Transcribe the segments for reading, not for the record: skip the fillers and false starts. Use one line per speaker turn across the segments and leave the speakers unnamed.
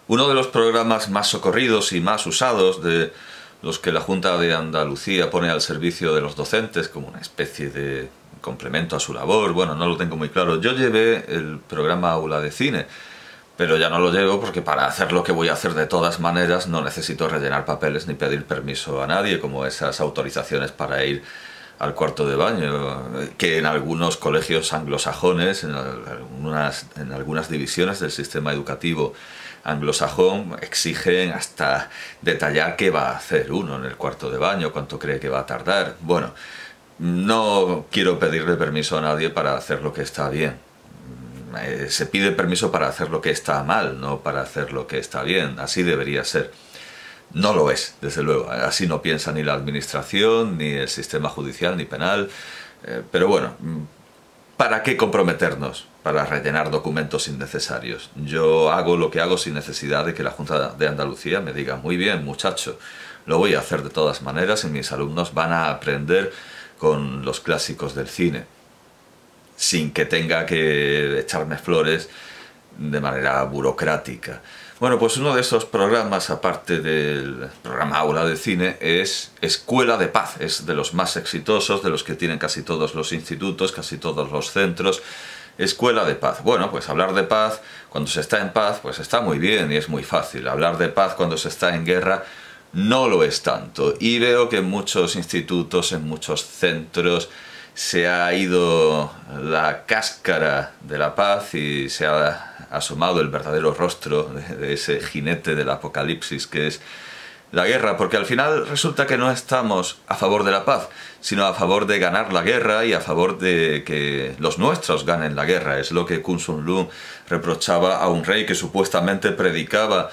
Uno de los programas más socorridos y más usados, de los que la Junta de Andalucía pone al servicio de los docentes como una especie de complemento a su labor, bueno, no lo tengo muy claro. Yo llevé el programa Aula de Cine, pero ya no lo llevo porque para hacer lo que voy a hacer de todas maneras no necesito rellenar papeles ni pedir permiso a nadie, como esas autorizaciones para ir al cuarto de baño, que en algunos colegios anglosajones, en algunas divisiones del sistema educativo anglosajón, exigen hasta detallar qué va a hacer uno en el cuarto de baño, cuánto cree que va a tardar. Bueno, no quiero pedirle permiso a nadie para hacer lo que está bien. Se pide permiso para hacer lo que está mal, no para hacer lo que está bien. Así debería ser. No lo es, desde luego. Así no piensa ni la administración, ni el sistema judicial, ni penal. Pero bueno, ¿para qué comprometernos? Para rellenar documentos innecesarios. Yo hago lo que hago sin necesidad de que la Junta de Andalucía me diga: muy bien, muchacho, lo voy a hacer de todas maneras y mis alumnos van a aprender con los clásicos del cine, sin que tenga que echarme flores de manera burocrática. Bueno, pues uno de esos programas, aparte del programa Aula de Cine, es Escuela de Paz. Es de los más exitosos, de los que tienen casi todos los institutos, casi todos los centros. Escuela de Paz. Bueno, pues hablar de paz cuando se está en paz, pues está muy bien y es muy fácil. Hablar de paz cuando se está en guerra no lo es tanto. Y veo que en muchos institutos, en muchos centros, se ha ido la cáscara de la paz y se ha asomado el verdadero rostro de ese jinete del apocalipsis que es la guerra, porque al final resulta que no estamos a favor de la paz, sino a favor de ganar la guerra y a favor de que los nuestros ganen la guerra. Es lo que Kun Sun Lun reprochaba a un rey que supuestamente predicaba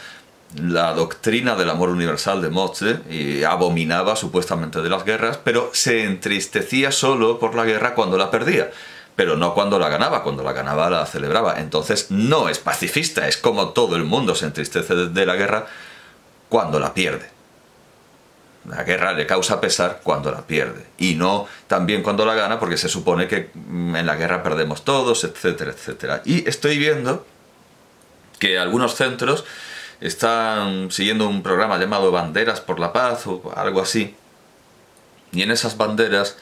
la doctrina del amor universal de Moche y abominaba supuestamente de las guerras, pero se entristecía solo por la guerra cuando la perdía, pero no cuando la ganaba la celebraba. Entonces no es pacifista, es como todo el mundo se entristece de la guerra cuando la pierde. La guerra le causa pesar cuando la pierde, y no también cuando la gana, porque se supone que en la guerra perdemos todos, etcétera, etcétera. Y estoy viendo que algunos centros están siguiendo un programa llamado Banderas por la Paz o algo así, y en esas banderas,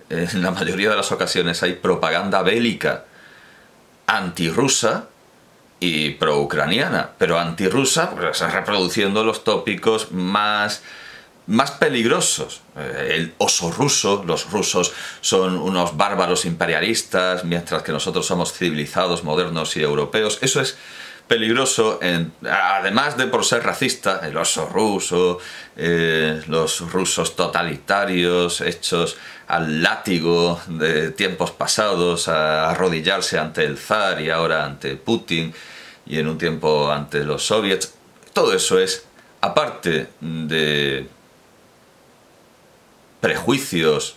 en la mayoría de las ocasiones, hay propaganda bélica antirrusa y pro-ucraniana, pero antirrusa, pues, reproduciendo los tópicos más peligrosos. El oso ruso, los rusos son unos bárbaros imperialistas, mientras que nosotros somos civilizados, modernos y europeos. Eso es peligroso, además de por ser racista. El oso ruso, los rusos totalitarios hechos al látigo de tiempos pasados, a arrodillarse ante el zar y ahora ante Putin y en un tiempo ante los soviets. Todo eso es, aparte de prejuicios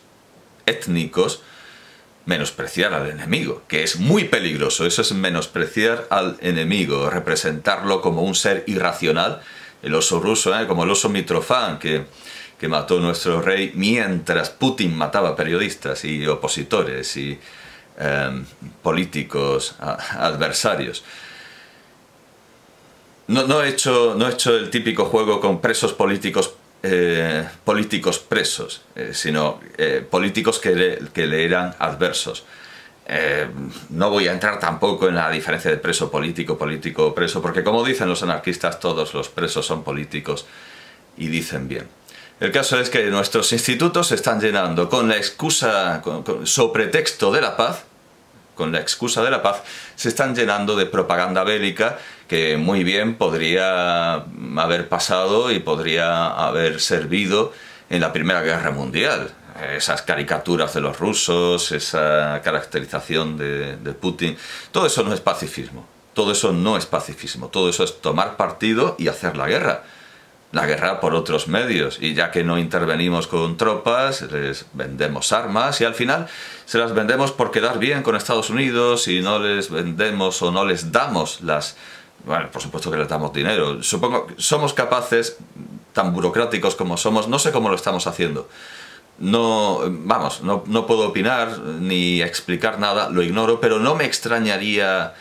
étnicos, menospreciar al enemigo, que es muy peligroso. Eso es menospreciar al enemigo, representarlo como un ser irracional. El oso ruso, como el oso Mitrofán, que mató nuestro rey mientras Putin mataba periodistas y opositores y políticos adversarios. No he hecho el típico juego con presos políticos presos, sino políticos que le eran adversos. No voy a entrar tampoco en la diferencia de preso político, político preso, porque como dicen los anarquistas, todos los presos son políticos y dicen bien. El caso es que nuestros institutos se están llenando con la excusa, sobre pretexto de la paz, con la excusa de la paz, se están llenando de propaganda bélica que muy bien podría haber pasado y podría haber servido en la Primera Guerra Mundial. Esas caricaturas de los rusos, esa caracterización de Putin, todo eso no es pacifismo. Todo eso no es pacifismo. Todo eso es tomar partido y hacer la guerra. La guerra por otros medios, y ya que no intervenimos con tropas, les vendemos armas y al final se las vendemos por quedar bien con Estados Unidos y no les vendemos o no les damos las... Bueno, por supuesto que les damos dinero. Supongo que somos capaces, tan burocráticos como somos, no sé cómo lo estamos haciendo. No puedo opinar ni explicar nada, lo ignoro, pero no me extrañaría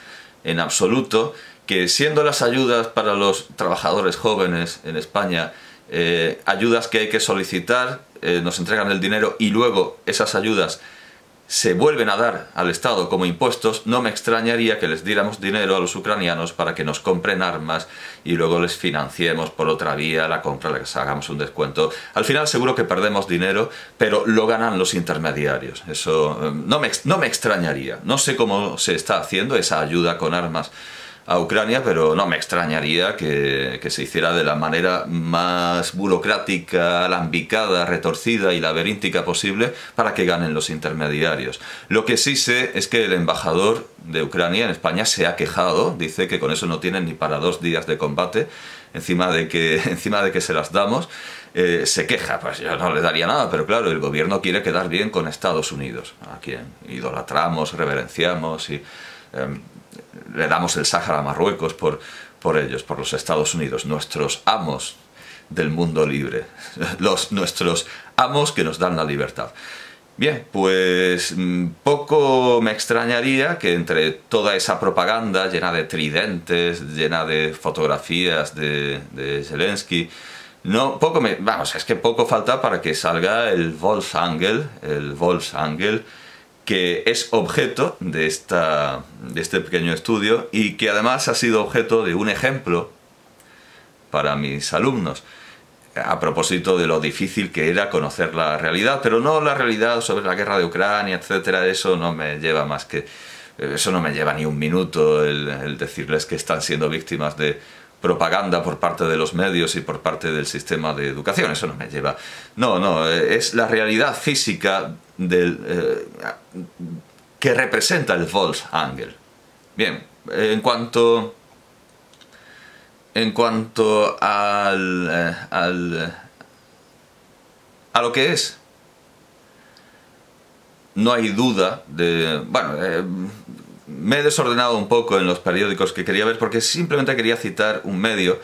en absoluto que siendo las ayudas para los trabajadores jóvenes en España ayudas que hay que solicitar, nos entregan el dinero y luego esas ayudas se vuelven a dar al Estado como impuestos, no me extrañaría que les diéramos dinero a los ucranianos para que nos compren armas y luego les financiemos por otra vía la compra, les hagamos un descuento. Al final seguro que perdemos dinero, pero lo ganan los intermediarios. Eso no me extrañaría. No sé cómo se está haciendo esa ayuda con armas a Ucrania, pero no me extrañaría que se hiciera de la manera más burocrática, alambicada, retorcida y laberíntica posible para que ganen los intermediarios. Lo que sí sé es que el embajador de Ucrania en España se ha quejado, dice que con eso no tienen ni para 2 días de combate, encima de que se las damos. Se queja, pues yo no le daría nada, pero claro, el gobierno quiere quedar bien con Estados Unidos, a quien idolatramos, reverenciamos y le damos el Sáhara a Marruecos por ellos, por los Estados Unidos, nuestros amos del mundo libre, nuestros amos que nos dan la libertad. Bien, pues poco me extrañaría que entre toda esa propaganda llena de tridentes, llena de fotografías de Zelensky, es que poco falta para que salga el Volksangel, que es objeto de este pequeño estudio y que además ha sido objeto de un ejemplo para mis alumnos, a propósito de lo difícil que era conocer la realidad, pero no la realidad sobre la guerra de Ucrania, etcétera. Eso no me lleva ni un minuto el decirles que están siendo víctimas de propaganda por parte de los medios y por parte del sistema de educación. Eso no me lleva. No, es la realidad física que representa el Volksangel. Bien, en cuanto a lo que es, no hay duda de... me he desordenado un poco en los periódicos que quería ver porque simplemente quería citar un medio,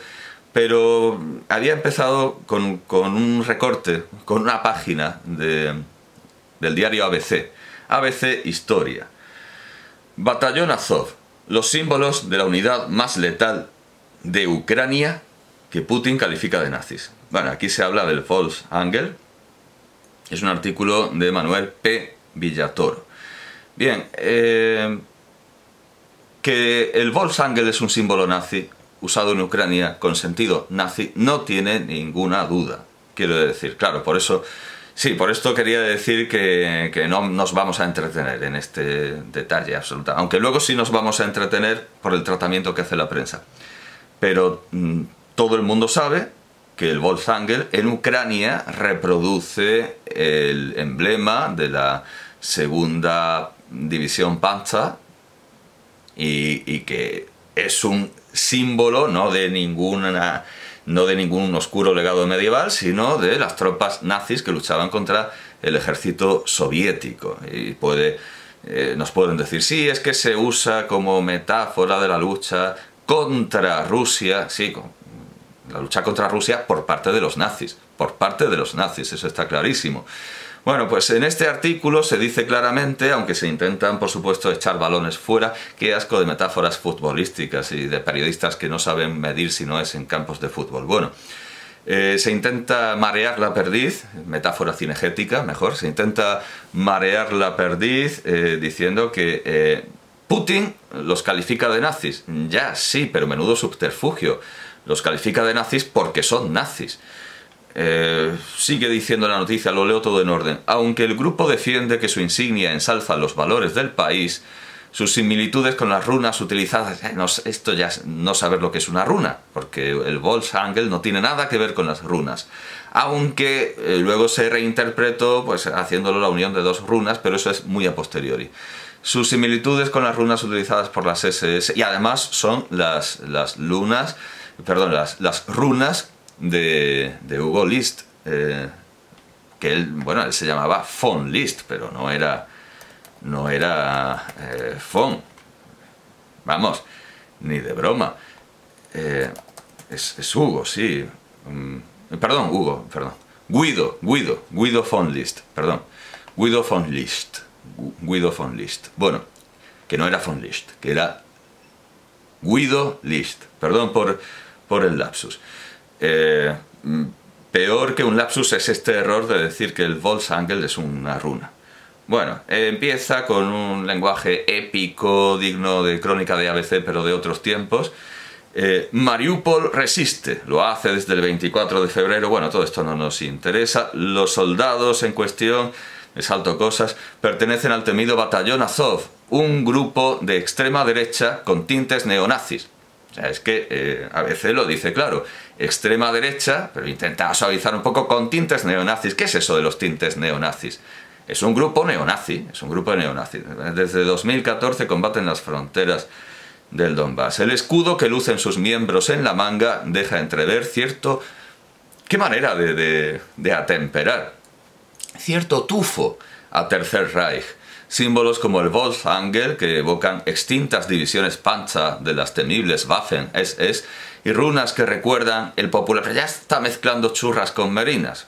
pero había empezado con un recorte, con una página del diario ABC Historia. Batallón Azov, los símbolos de la unidad más letal de Ucrania que Putin califica de nazis. Bueno, aquí se habla del Volksangel, es un artículo de Manuel P. Villatoro. Bien, que el Volksangel es un símbolo nazi usado en Ucrania con sentido nazi no tiene ninguna duda. Quiero decir, claro, por esto quería decir que no nos vamos a entretener en este detalle absoluto, aunque luego sí nos vamos a entretener por el tratamiento que hace la prensa. Pero todo el mundo sabe que el Volksangel en Ucrania reproduce el emblema de la segunda división Panzer y que es un símbolo no de ningún oscuro legado medieval, sino de las tropas nazis que luchaban contra el ejército soviético. Y nos pueden decir, sí, es que se usa como metáfora de la lucha contra Rusia, sí, la lucha contra Rusia por parte de los nazis, eso está clarísimo. Bueno, pues en este artículo se dice claramente, aunque se intentan, por supuesto, echar balones fuera, qué asco de metáforas futbolísticas y de periodistas que no saben medir si no es en campos de fútbol. Bueno, se intenta marear la perdiz, metáfora cinegética, mejor, se intenta marear la perdiz diciendo que Putin los califica de nazis. Ya, sí, pero menudo subterfugio. Los califica de nazis porque son nazis. Sigue diciendo la noticia, lo leo todo en orden. Aunque el grupo defiende que su insignia ensalza los valores del país, sus similitudes con las runas utilizadas... esto ya es no saber lo que es una runa, porque el Volksangel no tiene nada que ver con las runas. Aunque luego se reinterpretó pues haciéndolo la unión de 2 runas, pero eso es muy a posteriori. Sus similitudes con las runas utilizadas por las SS, y además son las runas de Hugo List, que él se llamaba von List, pero no era von, vamos, ni de broma. Es Hugo, sí, Guido von List, Guido von List, bueno, que no era von List, que era Guido List. Perdón por el lapsus. Peor que un lapsus es este error de decir que el Volksangel es una runa. Bueno, empieza con un lenguaje épico, digno de crónica de ABC, pero de otros tiempos. Mariupol resiste, lo hace desde el 24 de febrero, bueno, todo esto no nos interesa. Los soldados en cuestión, me salto cosas, pertenecen al temido batallón Azov, un grupo de extrema derecha con tintes neonazis. O sea, es que ABC lo dice claro, extrema derecha, pero intenta suavizar un poco con tintes neonazis. ¿Qué es eso de los tintes neonazis? Es un grupo neonazi, Desde 2014 combaten las fronteras del Donbass. El escudo que lucen sus miembros en la manga deja entrever cierto... ¿Qué manera de atemperar? Cierto tufo a Tercer Reich. Símbolos como el Volksangel, que evocan extintas divisiones Panzer de las temibles Waffen-SS, y runas que recuerdan el popular... Pero ya está mezclando churras con merinas.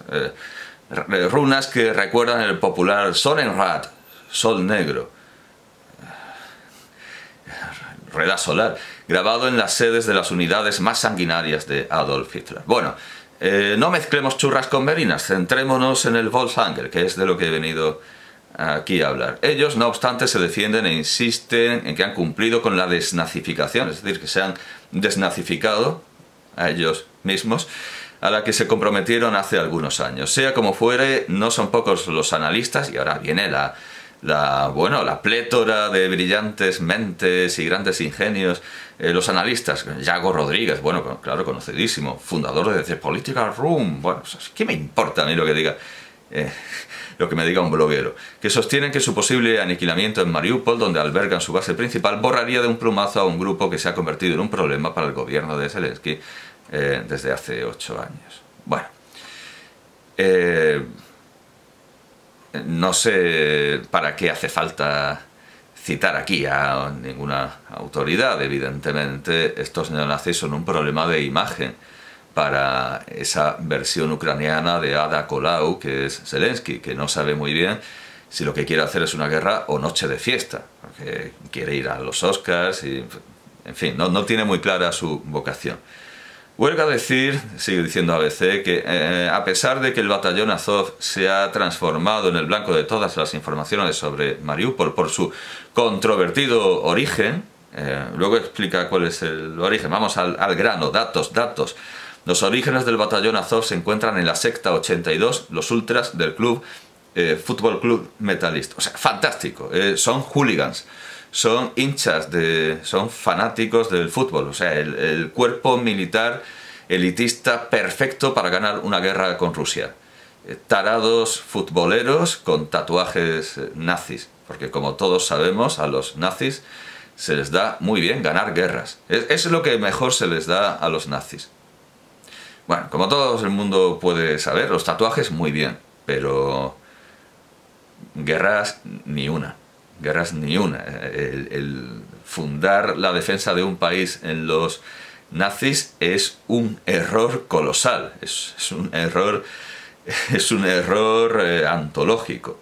Runas que recuerdan el popular Sonnenrad, Sol Negro. Rueda solar, grabado en las sedes de las unidades más sanguinarias de Adolf Hitler. Bueno, no mezclemos churras con merinas, centrémonos en el Volksangel, que es de lo que he venido aquí a hablar. Ellos, no obstante, se defienden e insisten en que han cumplido con la desnazificación, es decir, que se han desnazificado a ellos mismos, a la que se comprometieron hace algunos años. Sea como fuere, no son pocos los analistas, y ahora viene la plétora de brillantes mentes y grandes ingenios, los analistas. Yago Rodríguez, bueno, claro, conocidísimo, fundador de The Political Room. Bueno, ¿qué me importa a mí lo que diga lo que me diga un bloguero? Que sostienen que su posible aniquilamiento en Mariupol, donde albergan su base principal, borraría de un plumazo a un grupo que se ha convertido en un problema para el gobierno de Zelensky desde hace 8 años. Bueno, no sé para qué hace falta citar aquí a ninguna autoridad. Evidentemente, estos neonazis son un problema de imagen para esa versión ucraniana de Ada Colau, que es Zelensky, que no sabe muy bien si lo que quiere hacer es una guerra o noche de fiesta, porque quiere ir a los Oscars y, en fin, no tiene muy clara su vocación. Huelga decir, sigue diciendo ABC, que a pesar de que el batallón Azov se ha transformado en el blanco de todas las informaciones sobre Mariupol por su controvertido origen, luego explica cuál es el origen. Vamos al grano, datos. Los orígenes del batallón Azov se encuentran en la secta 82, los ultras del club Fútbol Club Metalist. O sea, fantástico, son hooligans. Son hinchas, son fanáticos del fútbol, o sea, el cuerpo militar elitista perfecto para ganar una guerra con Rusia. Tarados futboleros con tatuajes nazis, porque como todos sabemos, a los nazis se les da muy bien ganar guerras. Es lo que mejor se les da a los nazis. Bueno, como todo el mundo puede saber, los tatuajes muy bien, pero guerras ni una. Guerras ni una. El fundar la defensa de un país en los nazis es un error colosal, es un error antológico.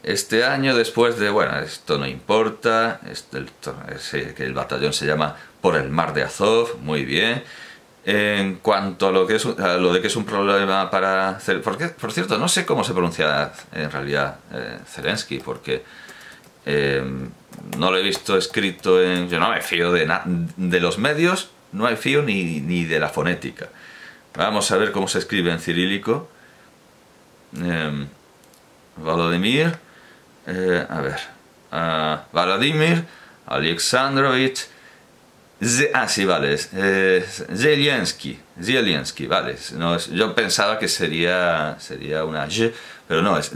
Este año, después de, bueno, esto no importa, que el batallón se llama Por el Mar de Azov, muy bien. En cuanto a lo de que es un problema para... Por cierto, no sé cómo se pronuncia en realidad Zelensky, porque no lo he visto escrito en... Yo no me fío de los medios, no me fío ni de la fonética. Vamos a ver cómo se escribe en cirílico. Volodymyr... Vladimir Alexandrovich... sí, vale, Zelensky, vale. No, yo pensaba que sería una Z, pero no, es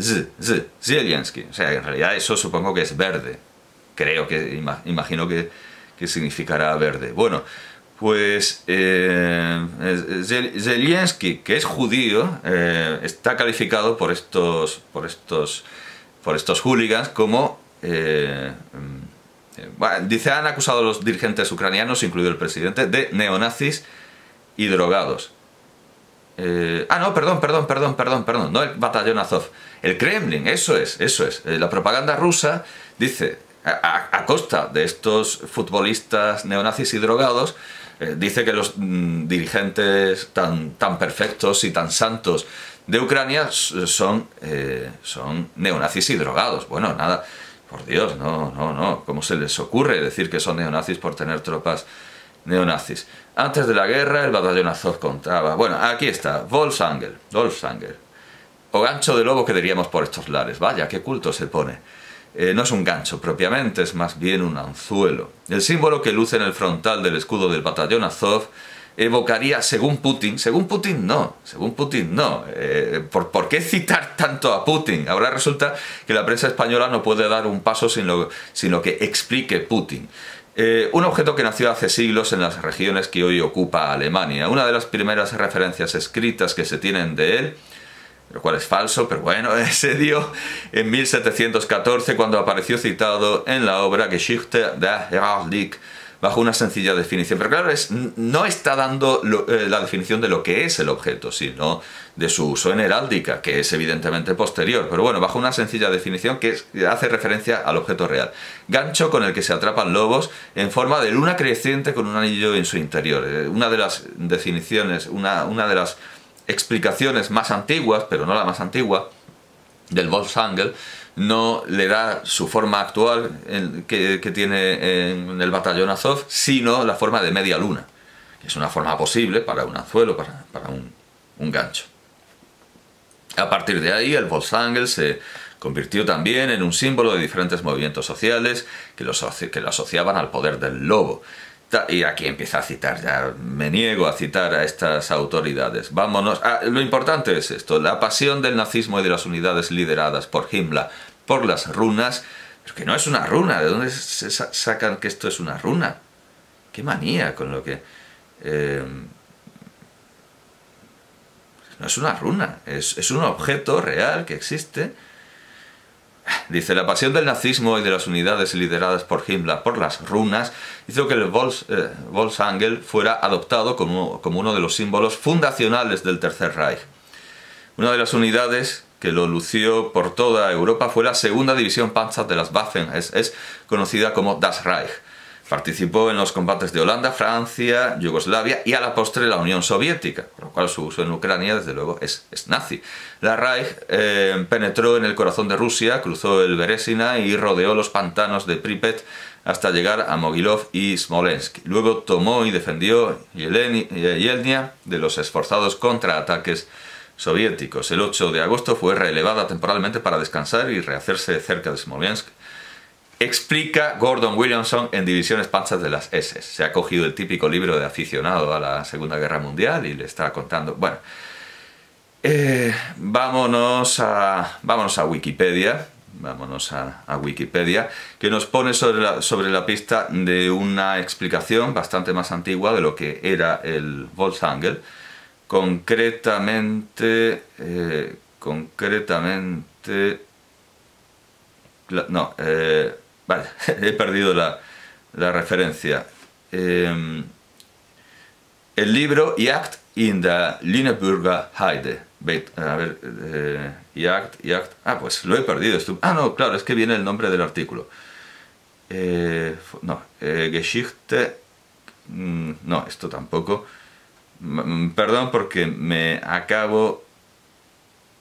Zelensky. O sea, en realidad eso supongo que es verde. Creo que, imagino que significará verde. Bueno, pues Zelensky, que es judío, está calificado por estos hooligans como... dice, han acusado a los dirigentes ucranianos, incluido el presidente, de neonazis y drogados. No, perdón, no el batallón Azov, el Kremlin, eso es. La propaganda rusa dice, a costa de estos futbolistas neonazis y drogados, dice que los dirigentes tan perfectos y tan santos de Ucrania son neonazis y drogados. Bueno, nada, por Dios, no, ¿cómo se les ocurre decir que son neonazis por tener tropas neonazis? Antes de la guerra, el batallón Azov contaba... Bueno, aquí está, Wolfsangel, o gancho de lobo que diríamos por estos lares. Vaya, qué culto se pone. No es un gancho propiamente, es más bien un anzuelo. El símbolo que luce en el frontal del escudo del batallón Azov evocaría, según Putin no. ¿Por qué citar tanto a Putin? Ahora resulta que la prensa española no puede dar un paso sin lo que explique Putin. Un objeto que nació hace siglos en las regiones que hoy ocupa Alemania. Una de las primeras referencias escritas que se tienen de él, lo cual es falso, pero bueno, se dio en 1714 cuando apareció citado en la obra Geschichte der Heraldik, bajo una sencilla definición. Pero claro, no está dando la definición de lo que es el objeto, sino de su uso en heráldica, que es evidentemente posterior. Pero bueno, bajo una sencilla definición que hace referencia al objeto real. Gancho con el que se atrapan lobos en forma de luna creciente con un anillo en su interior. Una de las definiciones, una de las explicaciones más antiguas, pero no la más antigua, del Wolfsangel, no le da su forma actual que tiene en el batallón Azov, sino la forma de media luna, que es una forma posible para un anzuelo, para un gancho. A partir de ahí, el Wolfsangel se convirtió también en un símbolo de diferentes movimientos sociales que lo asociaban al poder del lobo. Y aquí empieza a citar, ya me niego a citar a estas autoridades. Vámonos. Lo importante es esto: la pasión del nazismo y de las unidades lideradas por Himmler por las runas. Pero que no es una runa. ¿De dónde se sacan que esto es una runa? Qué manía con lo que... no es una runa, es un objeto real que existe. Dice, la pasión del nazismo y de las unidades lideradas por Himmler por las runas hizo que el Wolfsangel fuera adoptado como uno de los símbolos fundacionales del Tercer Reich. Una de las unidades que lo lució por toda Europa fue la segunda división Panzer de las Waffen, es conocida como Das Reich. Participó en los combates de Holanda, Francia, Yugoslavia y a la postre la Unión Soviética, por lo cual su uso en Ucrania desde luego es nazi. La Reich penetró en el corazón de Rusia, cruzó el Beresina y rodeó los pantanos de Pripyat hasta llegar a Mogilov y Smolensk. Luego tomó y defendió Yelnya de los esforzados contraataques soviéticos. El 8 de agosto fue relevada temporalmente para descansar y rehacerse cerca de Smolensk. Explica Gordon Williamson en Divisiones Panzer de las SS. Se ha cogido el típico libro de aficionado a la Segunda Guerra Mundial y le está contando... Bueno, vámonos a Wikipedia. Vámonos a Wikipedia, que nos pone sobre la pista de una explicación bastante más antigua de lo que era el Wolfsangel. Concretamente... vale, he perdido la referencia. El libro Jagd in der Lüneburger Heide. A ver, Jagd. Pues lo he perdido. No, claro, es que viene el nombre del artículo. Geschichte. No, esto tampoco. Perdón porque me acabo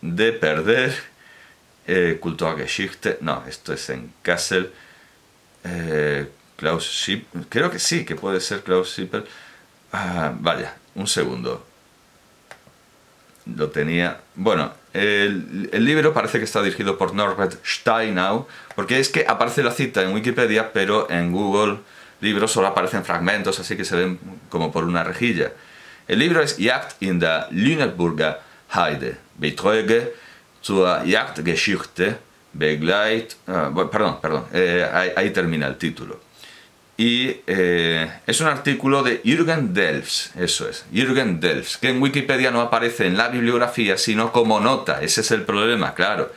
de perder. Kulturgeschichte. No, esto es en Kassel. Klaus Schipper. Creo que sí, que puede ser Klaus Schipper. Vaya, un segundo. Lo tenía... Bueno, el libro parece que está dirigido por Norbert Steinau, porque es que aparece la cita en Wikipedia, pero en Google Libros solo aparecen fragmentos, así que se ven como por una rejilla. El libro es Jagd in der Lüneburger Heide. Beiträge zur Jagdgeschichte ahí termina el título. Y es un artículo de Jürgen Delfs, eso es, Jürgen Delfs, que en Wikipedia no aparece en la bibliografía, sino como nota. Ese es el problema, claro.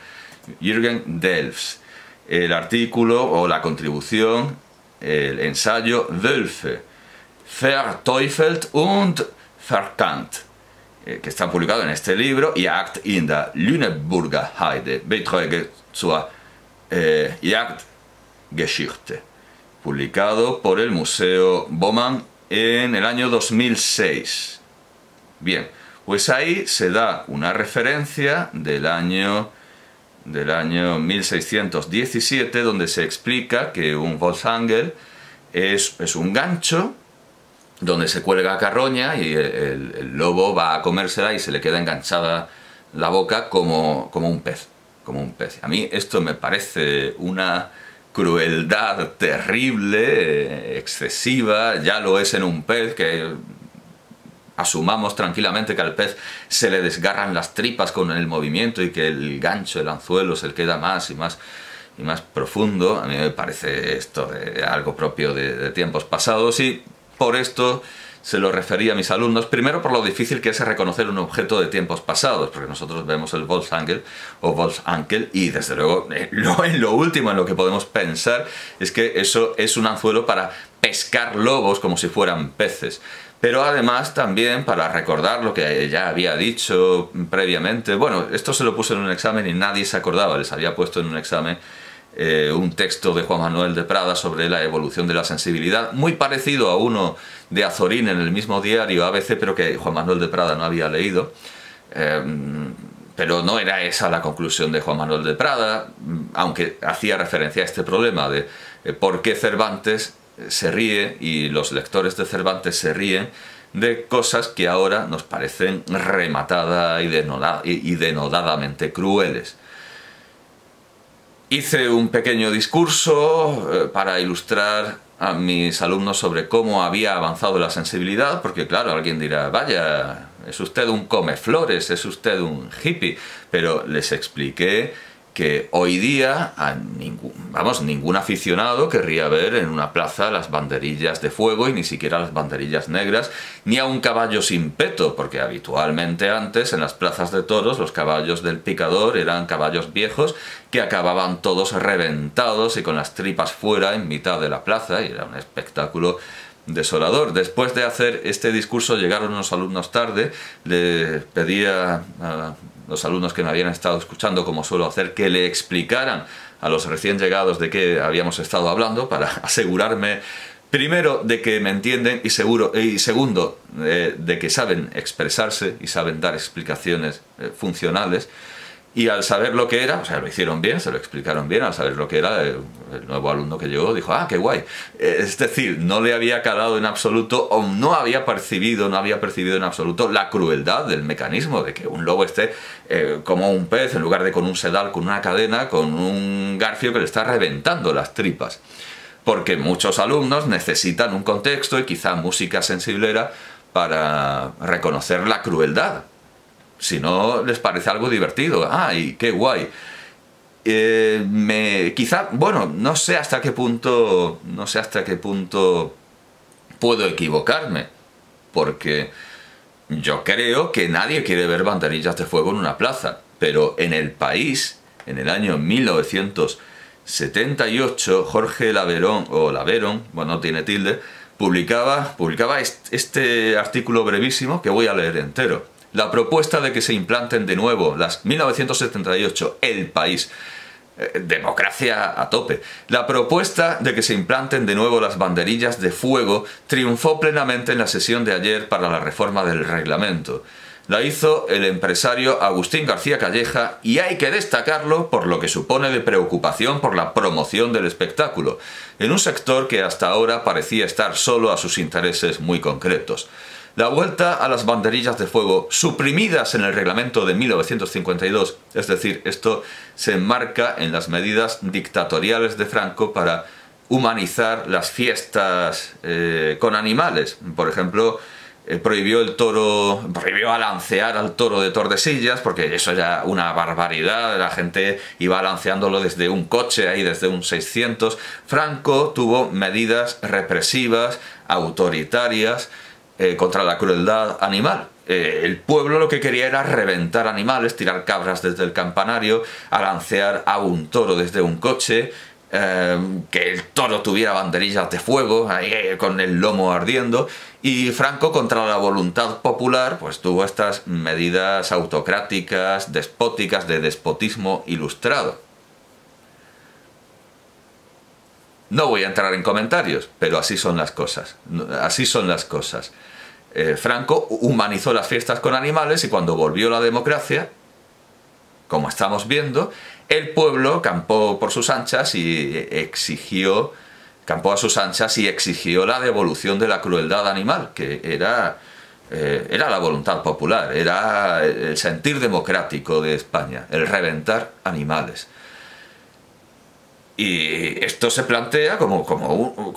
Jürgen Delfs. El artículo o la contribución, el ensayo Wölfe, Verteufelt und Verkannt, que está publicado en este libro, Jagd in der Lüneburger Heide, Beiträge zur Geschichte, publicado por el Museo Baumann en el año 2006. Bien, pues ahí se da una referencia del año 1617, donde se explica que un Volksangel es un gancho donde se cuelga carroña y el lobo va a comérsela y se le queda enganchada la boca como un pez. A mí esto me parece una crueldad terrible, excesiva. Ya lo es en un pez, que asumamos tranquilamente que al pez se le desgarran las tripas con el movimiento y que el gancho, el anzuelo, se le queda más y más profundo. A mí me parece esto algo propio de tiempos pasados, y por esto se lo refería a mis alumnos, primero por lo difícil que es reconocer un objeto de tiempos pasados, porque nosotros vemos el Volksangel o Volksankel y desde luego en lo último en lo que podemos pensar es que eso es un anzuelo para pescar lobos como si fueran peces. Pero además también para recordar lo que ya había dicho previamente. Bueno, esto se lo puse en un examen y nadie se acordaba, les había puesto en un examen un texto de Juan Manuel de Prada sobre la evolución de la sensibilidad, muy parecido a uno de Azorín en el mismo diario ABC, pero que Juan Manuel de Prada no había leído. Pero no era esa la conclusión de Juan Manuel de Prada, aunque hacía referencia a este problema de por qué Cervantes se ríe y los lectores de Cervantes se ríen de cosas que ahora nos parecen rematada y denodadamente crueles. Hice un pequeño discurso para ilustrar a mis alumnos sobre cómo había avanzado la sensibilidad, porque claro, alguien dirá, vaya, es usted un comeflores, es usted un hippie, pero les expliqué que hoy día ningún aficionado querría ver en una plaza las banderillas de fuego, y ni siquiera las banderillas negras, ni a un caballo sin peto, porque habitualmente antes en las plazas de toros los caballos del picador eran caballos viejos que acababan todos reventados y con las tripas fuera en mitad de la plaza, y era un espectáculo desolador. Después de hacer este discurso llegaron unos alumnos tarde, le pedía a los alumnos que me habían estado escuchando, como suelo hacer, que le explicaran a los recién llegados de qué habíamos estado hablando, para asegurarme primero de que me entienden y segundo de que saben expresarse y saben dar explicaciones funcionales. Y al saber lo que era, o sea, lo hicieron bien, se lo explicaron bien, al saber lo que era, el nuevo alumno que llegó dijo, ¡ah, qué guay! Es decir, no le había calado en absoluto, o no había percibido en absoluto la crueldad del mecanismo, de que un lobo esté como un pez, en lugar de con un sedal, con una cadena, con un garfio que le está reventando las tripas. Porque muchos alumnos necesitan un contexto y quizá música sensiblera para reconocer la crueldad. Si no, les parece algo divertido. ¡Ay, qué guay! Quizá, bueno, no sé hasta qué punto puedo equivocarme, porque yo creo que nadie quiere ver banderillas de fuego en una plaza, pero en El País, en el año 1978, Jorge Laverón, bueno, no tiene tilde, publicaba este artículo brevísimo que voy a leer entero. La propuesta de que se implanten de nuevo 1978, El País, democracia a tope. La propuesta de que se implanten de nuevo las banderillas de fuego triunfó plenamente en la sesión de ayer para la reforma del reglamento. La hizo el empresario Agustín García Calleja, y hay que destacarlo por lo que supone de preocupación por la promoción del espectáculo, en un sector que hasta ahora parecía estar solo a sus intereses muy concretos. La vuelta a las banderillas de fuego suprimidas en el reglamento de 1952, es decir, esto se enmarca en las medidas dictatoriales de Franco para humanizar las fiestas con animales. Por ejemplo, prohibió balancear al toro de Tordesillas, porque eso era una barbaridad, la gente iba balanceándolo desde un coche, ahí desde un 600. Franco tuvo medidas represivas, autoritarias, contra la crueldad animal. El pueblo lo que quería era reventar animales, tirar cabras desde el campanario, alancear a un toro desde un coche, que el toro tuviera banderillas de fuego, ahí, con el lomo ardiendo. Y Franco, contra la voluntad popular, pues tuvo estas medidas autocráticas, despóticas, de despotismo ilustrado. No voy a entrar en comentarios, pero así son las cosas. Así son las cosas. Franco humanizó las fiestas con animales y cuando volvió la democracia, como estamos viendo, el pueblo campó por sus anchas y exigió la devolución de la crueldad animal, que era la voluntad popular, era el sentir democrático de España, el reventar animales. Y esto se plantea como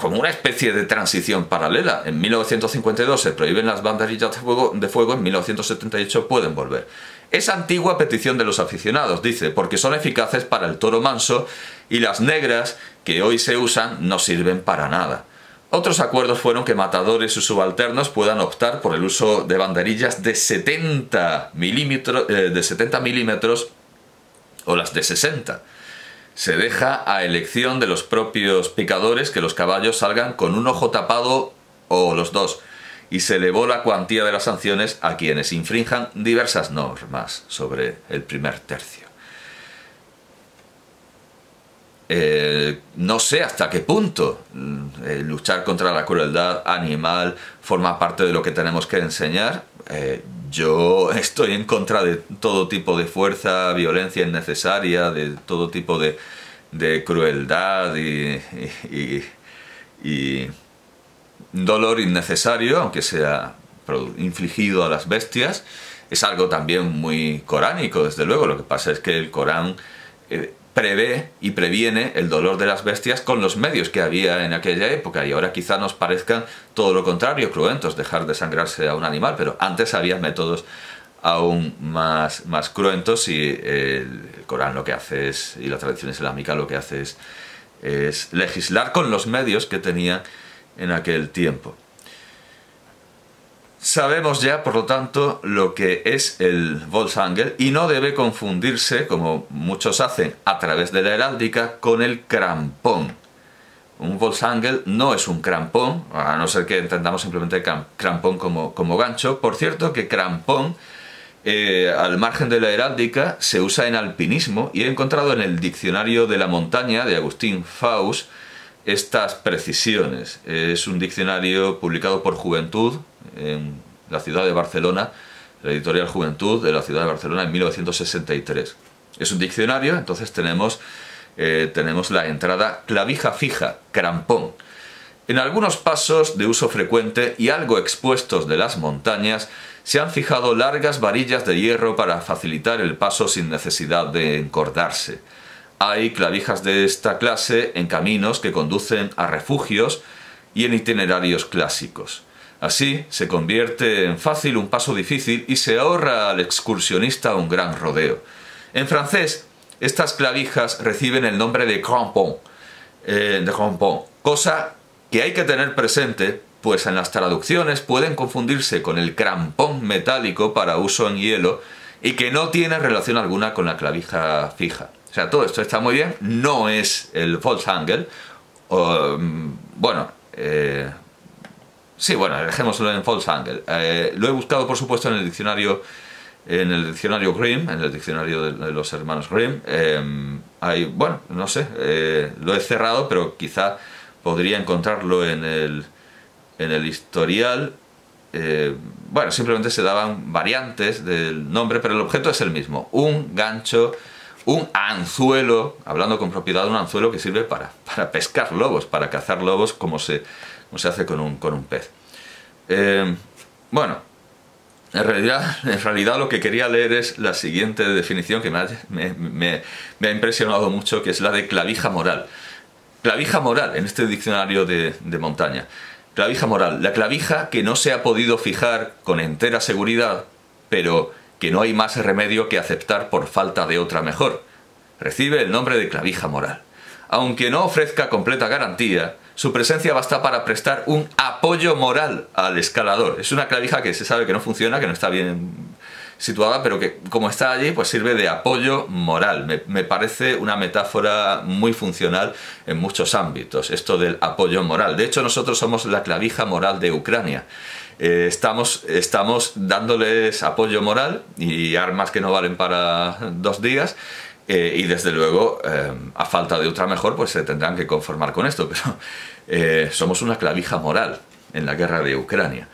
una especie de transición paralela. En 1952 se prohíben las banderillas de fuego, en 1978 pueden volver. Es antigua petición de los aficionados, dice, porque son eficaces para el toro manso y las negras que hoy se usan no sirven para nada. Otros acuerdos fueron que matadores y subalternos puedan optar por el uso de banderillas de 70 milímetros o las de 60. Se deja a elección de los propios picadores que los caballos salgan con un ojo tapado o los dos, y se elevó la cuantía de las sanciones a quienes infrinjan diversas normas sobre el primer tercio. No sé hasta qué punto luchar contra la crueldad animal forma parte de lo que tenemos que enseñar. Yo estoy en contra de todo tipo de fuerza, violencia innecesaria, de todo tipo de crueldad y dolor innecesario, aunque sea infligido a las bestias. Es algo también muy coránico, desde luego. Lo que pasa es que el Corán prevé y previene el dolor de las bestias con los medios que había en aquella época, y ahora quizá nos parezcan todo lo contrario, cruentos, dejar desangrarse a un animal, pero antes había métodos aún más cruentos, y el Corán lo que hace es, y la tradición islámica lo que hace es legislar con los medios que tenían en aquel tiempo. Sabemos ya, por lo tanto, lo que es el Volksangel, y no debe confundirse, como muchos hacen a través de la heráldica, con el crampón. Un Volksangel no es un crampón, a no ser que entendamos simplemente crampón como gancho. Por cierto que crampón, al margen de la heráldica, se usa en alpinismo, y he encontrado en el Diccionario de la Montaña de Agustín Faus estas precisiones. Es un diccionario publicado por Juventud en la ciudad de Barcelona, la editorial Juventud de la ciudad de Barcelona, en 1963. Es un diccionario, entonces tenemos la entrada clavija fija, crampón. En algunos pasos de uso frecuente y algo expuestos de las montañas se han fijado largas varillas de hierro para facilitar el paso sin necesidad de encordarse. Hay clavijas de esta clase en caminos que conducen a refugios y en itinerarios clásicos. Así se convierte en fácil un paso difícil y se ahorra al excursionista un gran rodeo. En francés, estas clavijas reciben el nombre de crampon, cosa que hay que tener presente, pues en las traducciones pueden confundirse con el crampón metálico para uso en hielo y que no tiene relación alguna con la clavija fija. O sea, todo esto está muy bien, no es el Volksangel. Dejémoslo en Volksangel. Lo he buscado, por supuesto, en el diccionario Grimm, en el diccionario de los hermanos Grimm. Lo he cerrado, pero quizá podría encontrarlo en el historial. Simplemente se daban variantes del nombre, pero el objeto es el mismo. Un gancho, un anzuelo, hablando con propiedad, un anzuelo que sirve para pescar lobos, para cazar lobos, como se hace con un pez. En realidad lo que quería leer es la siguiente definición que me ha impresionado mucho, que es la de clavija moral. Clavija moral, en este diccionario de montaña. Clavija moral, la clavija que no se ha podido fijar con entera seguridad, pero que no hay más remedio que aceptar por falta de otra mejor. Recibe el nombre de clavija moral. Aunque no ofrezca completa garantía, su presencia basta para prestar un apoyo moral al escalador. Es una clavija que se sabe que no funciona, que no está bien situada, pero que como está allí, pues sirve de apoyo moral. Me parece una metáfora muy funcional en muchos ámbitos, esto del apoyo moral. De hecho, nosotros somos la clavija moral de Ucrania. Estamos dándoles apoyo moral y armas que no valen para 2 días, Y desde luego, a falta de otra mejor, pues se tendrán que conformar con esto, pero somos una clavija moral en la guerra de Ucrania.